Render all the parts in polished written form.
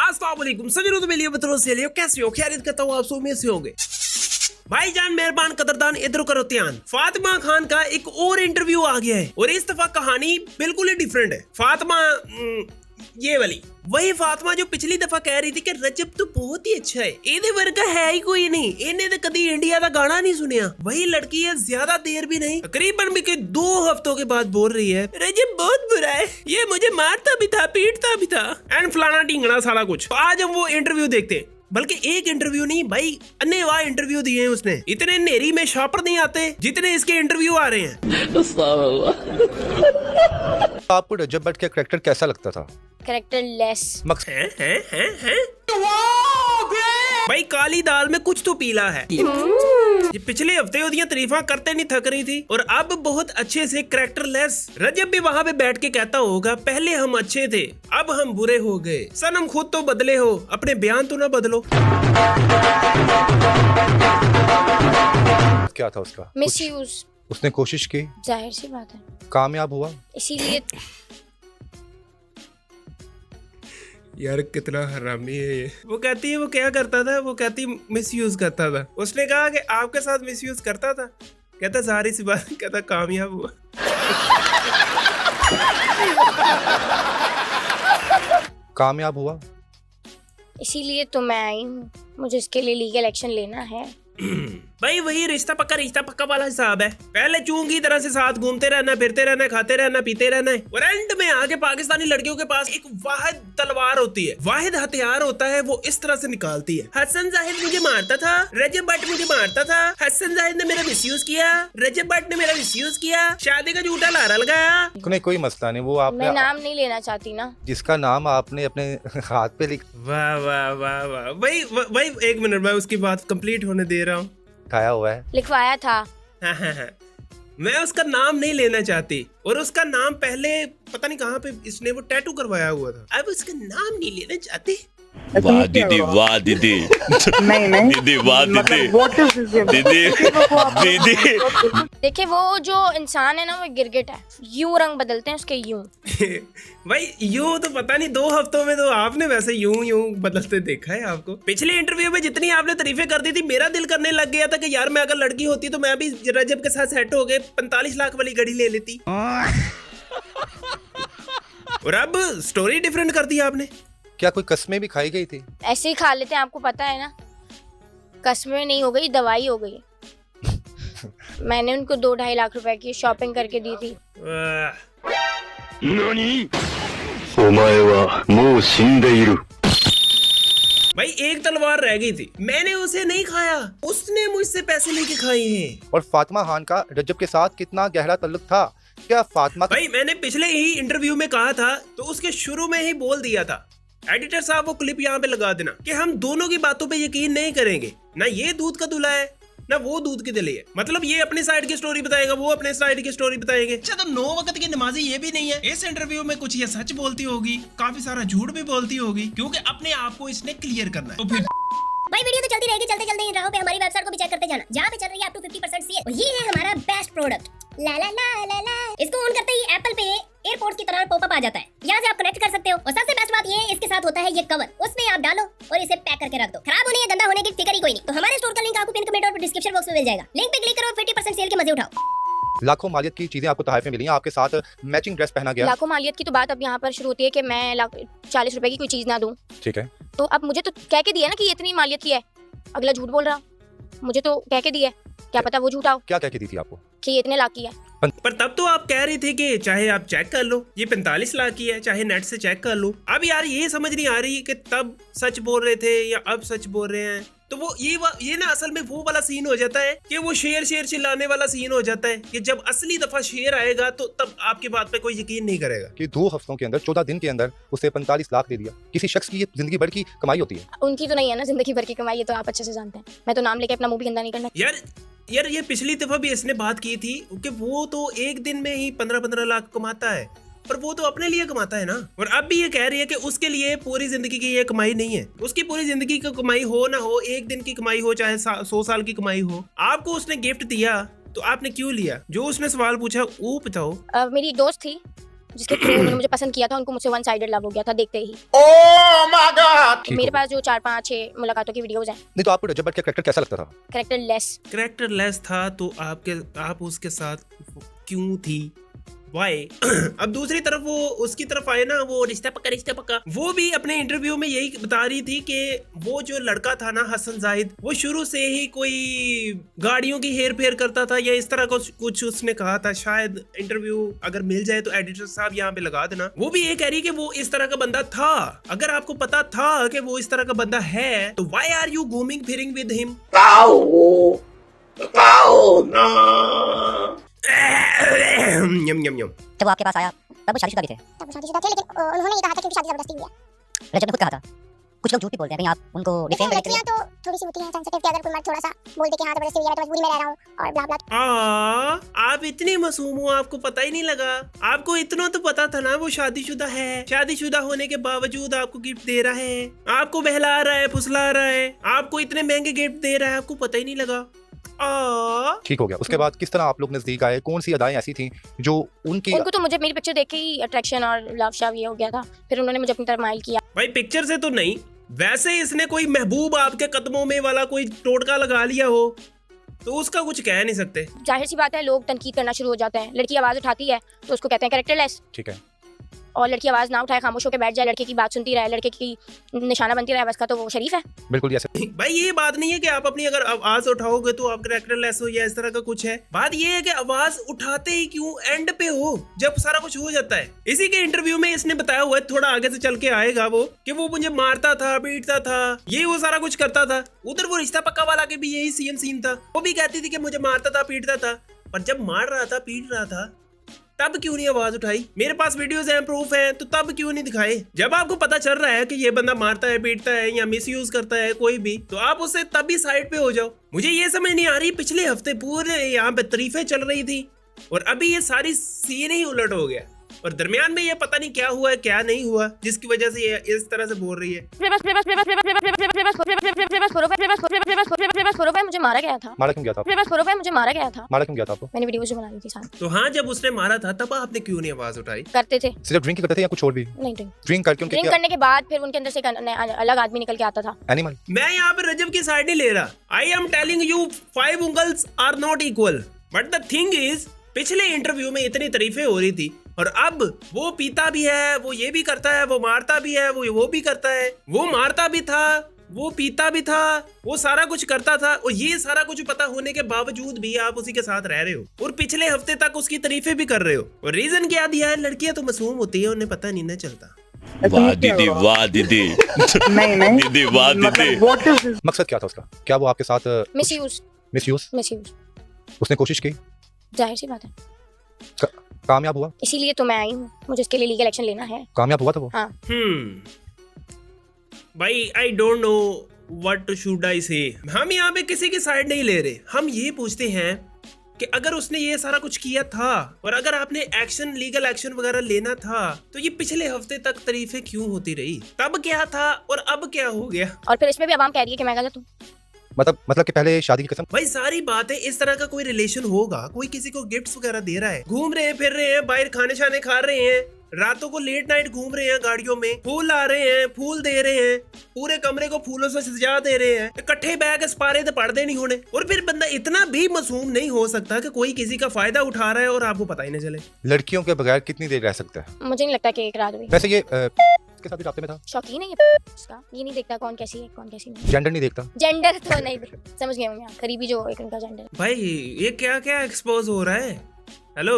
अस्सलाम वालेकुम सजनों, तो मेरे लिए बतरो से लियो कैसे हो? खैरियत करता हूँ, आप सब में से होंगे। भाईजान मेहरबान कदरदान इधर करो ध्यान। फातिमा खान का एक और इंटरव्यू आ गया है और इस दफा कहानी बिल्कुल ही डिफरेंट है। फातिमा ये वाली वही फातिमा जो पिछली दफा कह रही थी कि रजब तो बहुत ही अच्छा है, इहदे वर्गा है ही कोई नहीं, इन्हें तो कभी इंडिया का गाना नहीं सुनिया। वही लड़की है, ज्यादा देर भी नहीं, तकरीबन भी 2 हफ्तों के बाद बोल रही है रजब बहुत बुरा है, ये मुझे मारता भी था, पीटता भी था एंड फलाना ढींगना सारा कुछ। तो आज हम वो इंटरव्यू देखते हैं, बल्कि एक इंटरव्यू नहीं भाई, अन्यवाह इंटरव्यू दिए हैं उसने। इतने नेरी में शॉपर नहीं आते जितने इसके इंटरव्यू आ रहे हैं। आपको रजब भट्ट का कैरेक्टर कैसा लगता था? कैरेक्टर लेस हैं? भाई काली दाल में कुछ तो पीला है। ये पिछले हफ्ते ओदियां तारीफां करते नहीं थक रही थी और अब बहुत अच्छे से कैरेक्टर लेस। रजब भी वहाँ पे बैठ के कहता होगा पहले हम अच्छे थे, अब हम बुरे हो गए। सनम खुद तो बदले हो, अपने बयान तो ना बदलो। क्या था उसका? मिसयूज। उसने कोशिश की, जाहिर सी बात है, कामयाब हुआ, इसीलिए। यार कितना हरामी है ये। वो कहती है वो क्या करता था, वो कहती मिसयूज करता था। उसने कहा कि आपके साथ मिसयूज करता था, कहता सारी सी बात, कहता कामयाब हुआ। कामयाब हुआ, इसीलिए तो मैं आई हूँ, मुझे इसके लिए लीगल एक्शन लेना है। भाई वही रिश्ता पक्का वाला हिसाब है। पहले चूं की तरह से साथ घूमते रहना, फिरते रहना, खाते रहना, पीते रहना है और एंड में आगे पाकिस्तानी लड़कियों के पास एक वाहिद तलवार होती है, वाहिद हथियार होता है, वो इस तरह से निकालती है। हसन जाहिद मुझे मारता था, रजब भट्ट मुझे मारता था, हसन जाहिद ने मेरा मिसयूज किया, रजब भट्ट ने मेरा मिसयूज किया, शादी का झूठा लारा लगाया। नहीं कोई मसला नहीं, वो आपने, मैं नाम नहीं लेना चाहती ना, जिसका नाम आपने अपने हाथ पे वाह वाह वाह वाह। भाई 1 मिनट, मैं उसकी बात कंप्लीट होने दे रहा हूँ। लिखाया हुआ है, लिखवाया था। हाँ। मैं उसका नाम नहीं लेना चाहती और उसका नाम पहले पता नहीं कहाँ पे इसने वो टैटू करवाया हुआ था, अब उसका नाम नहीं लेना चाहती। वाह दीदी, वाह दीदी, नहीं दीदी, वाह दीदी, दीदी। देखिए वो जो इंसान है ना, वो गिरगिट है, यूं रंग बदलते हैं उसके, यूं। भाई यूं तो पता नहीं 2 हफ्तों में तो आपने वैसे यूं बदलते देखा है आपको। पिछले इंटरव्यू में जितनी आपने तारीफें कर दी थी, मेरा दिल करने लग गया था कि यार मैं अगर लड़की होती तो मैं भी रजब के साथ सेट हो गए 45 लाख वाली गाड़ी ले लेती। और अब स्टोरी डिफरेंट कर दी आपने। क्या कोई कस्में भी खाई गई थी? ऐसे ही खा लेते हैं, आपको पता है ना। कस्में नहीं हो गई, दवाई हो गई। मैंने उनको 2-2.5 लाख रुपए की शॉपिंग करके दी थी। भाई एक तलवार रह गई थी, मैंने उसे नहीं खाया, उसने मुझसे पैसे लेके खाए हैं। और फातिमा खान का रजब के साथ कितना गहरा ताल्लुक था? क्या फातिमा भाई मैंने पिछले ही इंटरव्यू में कहा था, तो उसके शुरू में ही बोल दिया था, एडिटर साहब वो क्लिप यहाँ पे लगा देना, कि हम दोनों की बातों पे यकीन नहीं करेंगे, ना ये दूध का दूल्हा है ना वो दूध की दली है। मतलब ये अपनी साइड की स्टोरी बताएगा, वो अपने साइड की स्टोरी बताएंगे। अच्छा तो 9 वक्त की नमाजी ये भी नहीं है। इस इंटरव्यू में कुछ ये सच बोलती होगी, काफी सारा झूठ भी बोलती होगी, क्योंकि अपने आप को इसने क्लियर करना है। तो फिर भाई वीडियो तो चलती रहेगी, चलते इन राहों पे हमारी वेबसाइट को भी चेक करते जाना, जहाँ पे चल रही है अप टू 50% सेल। और ये है हमारा बेस्ट प्रोडक्ट, ला ला ला ला ला। इसको ऑन करते ही एप्पल पे एयरपोर्ट की तरह पॉपअप आ जाता है, यहाँ से आप कनेक्ट कर सकते हो। और सबसे बेस्ट बात ये, इसके साथ होता है ये कवर, उसमें आप डालो और इसे पैक करके रख दो। खराब होने या गंदा होने की फिक्र ही कोई नहीं। तो हमारे स्टोर का लिंक आपको पिन कमेंट और डिस्क्रिप्शन बॉक्स में मिल जाएगा, लिंक पे क्लिक करो, 50% सेल के मजे उठाओ। लाखों मालियत की चीजें आपको तोहफे मिली हैं, आपके साथ मैचिंग ड्रेस पहना गया। लाखों मालियत की तो बात अब यहाँ पर शुरू होती है कि मैं 40 रुपए की कोई चीज ना दूं। ठीक है, तो अब मुझे तो कह के दिया ना कि ये इतनी मालियत की है, अगला झूठ बोल रहा, मुझे तो कह के दिया, क्या पता वो झूठा हो। क्या कह के दी थी आपको? कि ये इतने लाख की है। पर तब तो आप कह रहे थे कि चाहे आप चेक कर लो ये 45 लाख की है, चाहे नेट से चेक कर लो। अब यार ये समझ नहीं आ रही कि तब सच बोल रहे थे या अब सच बोल रहे हैं। तो वो ये ना असल में वो वाला सीन हो जाता है कि वो शेर चिल्लाने वाला सीन हो जाता है कि जब असली दफा शेर आएगा तो तब आपकी बात पे कोई यकीन नहीं करेगा। कि 2 हफ्तों के अंदर 14 दिन के अंदर उसे 45 लाख दे दिया। किसी शख्स की ये जिंदगी भर की कमाई होती है। उनकी तो नहीं है ना जिंदगी भर की कमाई, ये तो आप अच्छे से जानते हैं। मैं तो नाम लेके अपना मुंह भी गंदा नहीं करना। यार ये पिछली दफा भी इसने बात की थी कि वो तो एक दिन में ही 15-15 लाख कमाता है, पर वो तो अपने लिए कमाता है ना। और अब भी ये कह रही है कि उसके लिए पूरी जिंदगी की ये कमाई नहीं है, उसकी पूरी जिंदगी की कमाई हो ना हो, एक दिन की कमाई हो चाहे 100 साल की कमाई हो, आपको उसने गिफ्ट दिया तो आपने क्यों लिया? जो उसने सवाल पूछा वो बताओ। मेरी दोस्त थी, जिसके थ्रू उन्होंने मुझे पसंद किया था, उनको मुझसे वन साइडेड लव हो गया था देखते ही। ठीक मेरे हो पास जो 4-5-6 मुलाकातों की वीडियोस हैं। नहीं तो आपको रजब भट्ट का कैरेक्टर कैसा लगता था? कैरेक्टर लेस था तो आप उसके साथ क्यों थी? वाई? अब दूसरी तरफ वो उसकी तरफ आए ना, वो रिश्ता पक्का, वो भी अपने इंटरव्यू में यही बता रही थी कि वो जो लड़का था ना हसन जाहिद, वो शुरू से ही कोई गाड़ियों की हेर फेर करता था या इस तरह का कुछ उसने कहा था। शायद इंटरव्यू अगर मिल जाए तो एडिटर साहब यहाँ पे लगा देना। वो भी ये कह रही कि वो इस तरह का बंदा था। अगर आपको पता था कि वो इस तरह का बंदा है तो व्हाई आर यू घूमिंग फिरिंग with him? Yum yum yum. जब वो आपके पास आया तब वो शादीशुदा भी थे? तब वो शादीशुदा थे, लेकिन उन्होंने ये कहा था कि शादी जबरदस्ती हुई है। रजब ने खुद कहा था। कुछ लोग झूठ भी बोलते हैं, कहीं आप उनको डिफेम करने के लिए। लड़कियां तो थोड़ी सी होती हैं सेंसिटिव कि अगर कोई मर्द थोड़ा सा बोल दे कि हाँ जबरदस्ती हुई है, मैं तो मजबूरी में रह रहा हूँ और ब्ला ब्ला। आप इतने मासूम हो, आपको पता ही नहीं लगा? आपको इतना तो पता था ना वो शादीशुदा है। शादीशुदा होने के बावजूद आपको गिफ्ट दे रहा है, आपको बहला रहा है, फुसला रहा है, आपको इतने महंगे गिफ्ट दे रहा है, आपको पता ही नहीं लगा। ठीक हो गया। उसके बाद किस तरह आप लोग नजदीक आए? कौन सी अदाएं ऐसी थी जो उनको तो मुझे मेरी पिक्चर देख के ही अट्रैक्शन और लव शव ये हो गया था। फिर उन्होंने मुझे अपनी तरफ माइल किया। भाई पिक्चर से तो नहीं, वैसे इसने कोई महबूब आपके कदमों में वाला कोई टोटका लगा लिया हो तो उसका कुछ कह नहीं सकते। जाहिर सी बात है, लोग तनकीद करना शुरू हो जाते हैं। लड़की आवाज उठाती है तो उसको कहते हैं कैरेक्टरलेस। ठीक है। और लड़की आवाज ना उठाए, खामोश होकर बैठ जाए, लड़के की बात सुनती रहे, लड़के की निशाना बनती रहे बस का, तो वो शरीफ है। बिल्कुल ऐसे। भाई ये बात नहीं है कि आप अपनी अगर आवाज उठाओगे तो आप कैरेक्टरलेस हो या इस तरह का कुछ है। बात ये है कि आवाज उठाते ही क्यों एंड पे हो, जब सारा कुछ हो जाता है। इसी के इंटरव्यू में इसने बताया हुआ है, थोड़ा आगे से चल के आएगा वो, कि वो मुझे मारता था, पीटता था, ये वो सारा कुछ करता था। उधर वो रिश्ता पक्का वाला के भी यही सेम सीन था। वो भी कहती थी कि मुझे मारता था, पीटता था, पर जब मार रहा था, पीट रहा था, तब क्यों नहीं आवाज उठाई? मेरे पास वीडियोस हैं, प्रूफ हैं, तो तब क्यों नहीं दिखाए? जब आपको पता चल रहा है कि ये बंदा मारता है, पीटता है या मिसयूज करता है कोई भी, तो आप उससे तब भी साइड पे हो जाओ। मुझे ये समझ नहीं आ रही, पिछले हफ्ते पूरे यहाँ पे तारीफें चल रही थी और अभी ये सारी सीन ही उलट हो गया और दरमियान में ये पता नहीं क्या हुआ है क्या नहीं हुआ, जिसकी वजह से ये इस तरह से बोल रही है। मुझे मारा गया था। मारा क्यों गया था? मुझे मारा गया था। मारा क्यों गया था आपको? मैंने वीडियोस जो बना ली थी साथ। तो हाँ, जब उसने मारा था तब आपने क्यों नहीं आवाज उठाई? करते थे। सिर्फ ड्रिंक करते थे या कुछ और भी? नहीं, ड्रिंक करके उनके ड्रिंक करने के बाद फिर उनके अंदर से एक अलग आदमी निकल के आता था। एनिमल। मैं यहाँ पे रजब की साइड नहीं ले रहा। आई एम टेलिंग यू 5 उंगल्स are not equal, but the thing is पिछले इंटरव्यू में इतनी तारीफें हो रही थी और अब वो पीता भी है, वो ये भी करता है, वो मारता भी है, वो भी करता है, वो मारता भी था, वो पीता भी था, वो सारा कुछ करता था और ये सारा कुछ पता होने के बावजूद भी आप उसी के साथ रह रहे हो और पिछले हफ्ते तक उसकी तारीफें भी कर रहे हो। और रीजन क्या दिया है? लड़कियां तो मासूम होती है, उन्हें पता नहीं ना चलता। वाह दीदी, वाह दीदी। नहीं दीदी वाह दीदी। मकसद क्या था उसका? क्या वो आपके साथ मिसयूज उसने कोशिश की? जाहिर सी बात है। कामयाब हुआ? इसीलिए तो मैं आई हूँ, मुझे इसके लिए लीगल एक्शन लेना है। कामयाब हुआ था वो? हाँ। भाई I don't know what should I से। हम यहाँ पे किसी की साइड नहीं ले रहे, हम ये पूछते हैं कि अगर उसने ये सारा कुछ किया था और अगर आपने एक्शन, लीगल एक्शन वगैरह लेना था, तो ये पिछले हफ्ते तक तारीफें क्यों होती रही? तब क्या था और अब क्या हो गया? और फिर इसमें भी आवाम कह रही है कि मैं गलत हूँ। मतलब कि पहले शादी की कसम। भाई सारी बात है, इस तरह का कोई रिलेशन होगा, कोई किसी को गिफ्ट्स वगैरह दे रहा है, घूम रहे हैं, फिर रहे हैं, बाहर खाने शाने खा रहे हैं, रातों को लेट नाइट घूम रहे हैं गाड़ियों में, फूल ला रहे हैं, फूल दे रहे हैं, पूरे कमरे को फूलों से सजा दे रहे हैं, इकट्ठे बैग स्पारे तो पड़ते नहीं होने। और फिर बंदा इतना भी मासूम नहीं हो सकता कि कोई किसी का फायदा उठा रहा है और आपको पता ही नहीं चले। लड़कियों के बगैर कितनी देर रह सकता है? मुझे नहीं लगता कि एक रात हुई। वैसे ये इसके साथ भी रास्ते में था। शौकीन है ये इसका, ये नहीं देखता कौन कैसी है कौन कैसी नहीं। जेंडर नहीं देखता? जेंडर तो नहीं समझ गया मैं, करीबी जो एक उनका जेंडर। भाई ये क्या क्या एक्सपोज हो रहा है? हेलो।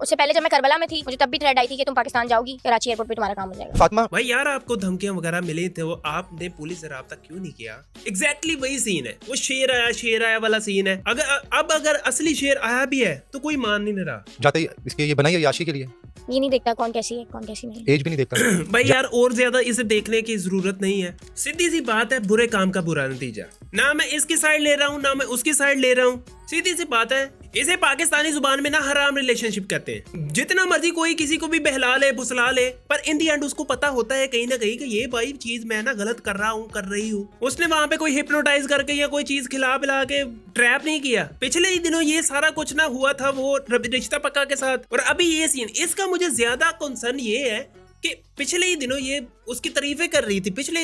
उससे पहले जब मैं करबला में थी, मुझे तब भी थ्रेड आई थी कि तुम पाकिस्तान जाओगी, कराची एयरपोर्ट पे तुम्हारा काम हो जाएगा। फातिमा भाई यार, आपको धमकियां वगैरह मिली थे, वो आपने पुलिस से राब्ता क्यों नहीं किया? एग्जैक्टली वही सीन है, वो शेर आया वाला सीन है। अगर असली शेर आया भी है तो कोई मान नहीं रहा। जाते इसके ये बनाई है याशी के लिए। ये नहीं देखता कौन कैसी है कौन कैसी नहीं, एज भी नहीं देखता। भाई यार और ज्यादा इसे देखने की जरूरत नहीं है, सीधी सी बात है, बुरे काम का बुरा नतीजा। ना मैं इसकी साइड ले रहा हूँ ना मैं उसकी साइड ले रहा हूँ, सीधी सी बात है, इसे पाकिस्तानी जुबान में ना हराम रिलेशनशिप कहते हैं। जितना मर्जी कोई किसी को भी बहला ले फुसला ले, पर इन दी एंड उसको पता होता है कहीं ना कहीं कि ये भाई चीज मैं ना गलत कर रहा हूँ, कर रही हूँ। उसने वहां पे कोई हिप्नोटाइज करके या कोई चीज खिला पिला के ट्रैप नहीं किया। पिछले ही दिनों ये सारा कुछ ना हुआ था वो रिश्ता पक्का के साथ, और अभी ये सीन। इसका मुझे ज्यादा कंसर्न ये है कि पिछले ही दिनों ये उसकी तारीफें कर रही थी। पिछले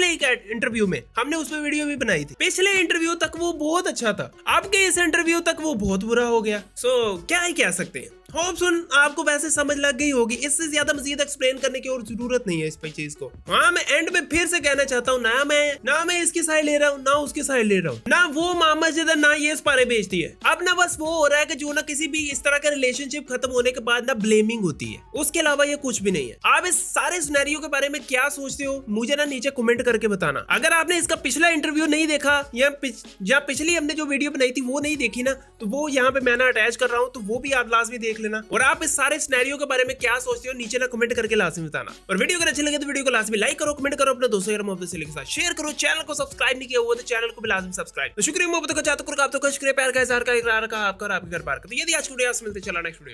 एक इंटरव्यू में हमने उसमें वीडियो भी बनाई थी। पिछले इंटरव्यू तक वो बहुत अच्छा था, अब के इस इंटरव्यू तक वो बहुत बुरा हो गया। क्या ही कह सकते हैं। होप सुन आपको वैसे समझ लग गई होगी, इससे ज्यादा मजीद एक्सप्लेन करने की और जरूरत नहीं है इस चीज को। हाँ, मैं एंड में फिर से कहना चाहता हूँ, ना मैं इसकी साइड ले रहा हूँ, ना उसकी साइड ले रहा हूँ, ना वो मामा जिधर ना ये पारे बेचती है। अब ना बस वो हो रहा है कि जो ना किसी भी इस तरह का रिलेशनशिप खत्म होने के बाद ना ब्लेमिंग होती है, उसके अलावा ये कुछ भी नहीं है। आप इस सारे सिनेरियो के बारे में क्या सोचते हो मुझे ना नीचे कमेंट करके बताना। अगर आपने इसका पिछला इंटरव्यू नहीं देखा या पिछली हमने जो वीडियो बनाई थी वो नहीं देखी ना, तो वो यहाँ पे मैंने अटैच कर रहा हूँ, तो वो भी आप लाजमी देख लेना। और आप इस सारे सिनेरियो के बारे में क्या सोचते हो नीचे ना कमेंट करके लाजमी बताना। और वीडियो अगर अच्छी लगे तो वीडियो को लाजमी लाइक करो, कमेंट करो, अपने दोस्तों यार मोहब्बत से के साथ शेयर करो। चैनल को सब्सक्राइब नहीं किया हुआ तो चैनल को भी लाजमी सब्सक्राइब। तो शुक्रिया मोहब्बत का, चाहता हूं आपका शुक्रिया, प्यार का, इज़हार का, इकरार का, आपका और आपके घर बार का। तो यदि आज वीडियो मिलते चला नेक्स्ट वीडियो।